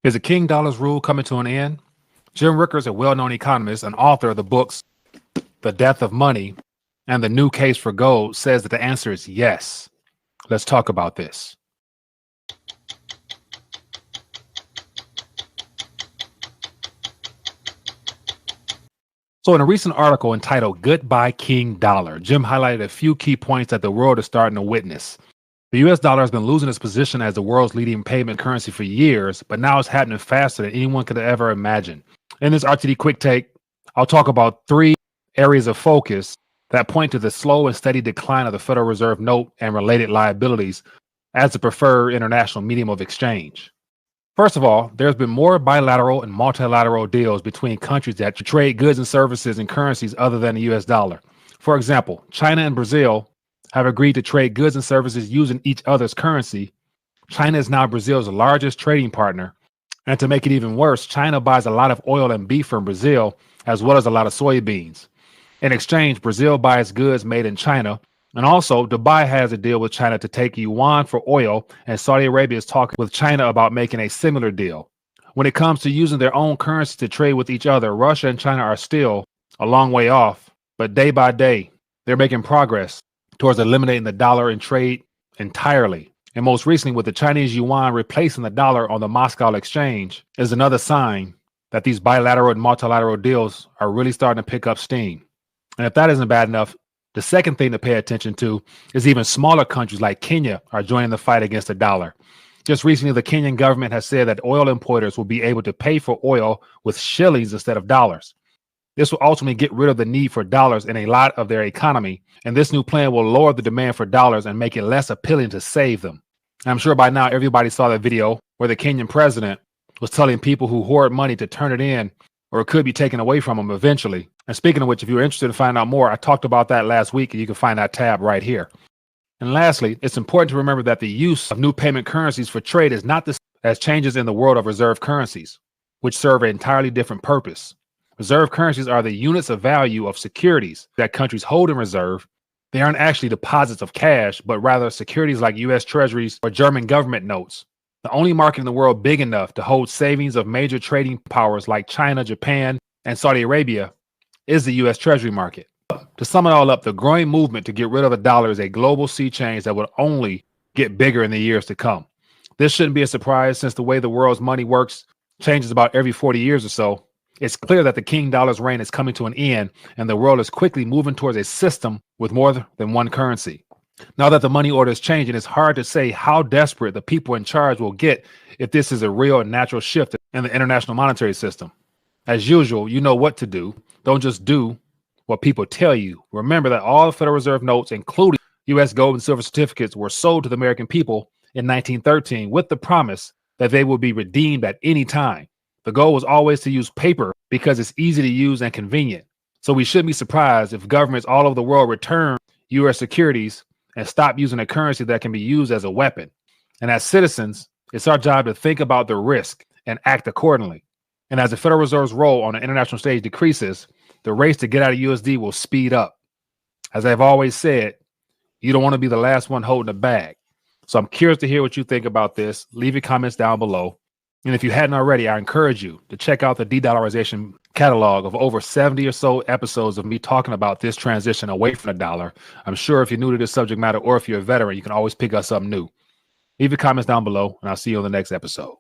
Is the King Dollar's rule coming to an end? Jim Rickards, a well-known economist and author of the books The Death of Money and The New Case for Gold, says that the answer is yes. Let's talk about this. So in a recent article entitled Goodbye King Dollar, Jim highlighted a few key points that the world is starting to witness. The US dollar has been losing its position as the world's leading payment currency for years, but now it's happening faster than anyone could ever imagine. In this RTD Quick Take, I'll talk about 3 areas of focus that point to the slow and steady decline of the Federal Reserve note and related liabilities as the preferred international medium of exchange. First of all, there's been more bilateral and multilateral deals between countries that trade goods and services in currencies other than the US dollar. For example, China and Brazil have agreed to trade goods and services using each other's currency. China is now Brazil's largest trading partner. And to make it even worse, China buys a lot of oil and beef from Brazil, as well as a lot of soybeans. In exchange, Brazil buys goods made in China. And also, Dubai has a deal with China to take yuan for oil, and Saudi Arabia is talking with China about making a similar deal. When it comes to using their own currency to trade with each other, Russia and China are still a long way off, but day by day, they're making progress towards eliminating the dollar in trade entirely. And most recently, with the Chinese yuan replacing the dollar on the Moscow exchange, is another sign that these bilateral and multilateral deals are really starting to pick up steam. And if that isn't bad enough, the second thing to pay attention to is even smaller countries like Kenya are joining the fight against the dollar. Just recently, the Kenyan government has said that oil importers will be able to pay for oil with shillings instead of dollars. This will ultimately get rid of the need for dollars in a lot of their economy, and this new plan will lower the demand for dollars and make it less appealing to save them. And I'm sure by now everybody saw that video where the Kenyan president was telling people who hoard money to turn it in, or it could be taken away from them eventually. And speaking of which, if you're interested in finding out more, I talked about that last week, and you can find that tab right here. And lastly, it's important to remember that the use of new payment currencies for trade is not the same as changes in the world of reserve currencies, which serve an entirely different purpose. Reserve currencies are the units of value of securities that countries hold in reserve. They aren't actually deposits of cash, but rather securities like US Treasuries or German government notes. The only market in the world big enough to hold savings of major trading powers like China, Japan, and Saudi Arabia is the US Treasury market. To sum it all up, the growing movement to get rid of the dollar is a global sea change that will only get bigger in the years to come. This shouldn't be a surprise since the way the world's money works changes about every 40 years or so. It's clear that the King Dollar's reign is coming to an end, and the world is quickly moving towards a system with more than one currency. Now that the money order is changing, it's hard to say how desperate the people in charge will get if this is a real and natural shift in the international monetary system. As usual, you know what to do. Don't just do what people tell you. Remember that all the Federal Reserve notes, including U.S. gold and silver certificates, were sold to the American people in 1913 with the promise that they would be redeemed at any time. The goal was always to use paper because it's easy to use and convenient. So we shouldn't be surprised if governments all over the world return U.S. securities and stop using a currency that can be used as a weapon. And as citizens, it's our job to think about the risk and act accordingly. And as the Federal Reserve's role on the international stage decreases, the race to get out of USD will speed up. As I've always said, you don't want to be the last one holding the bag. So I'm curious to hear what you think about this. Leave your comments down below. And if you hadn't already, I encourage you to check out the de-dollarization catalog of over 70 or so episodes of me talking about this transition away from the dollar. I'm sure if you're new to this subject matter or if you're a veteran, you can always pick up something new. Leave your comments down below, and I'll see you on the next episode.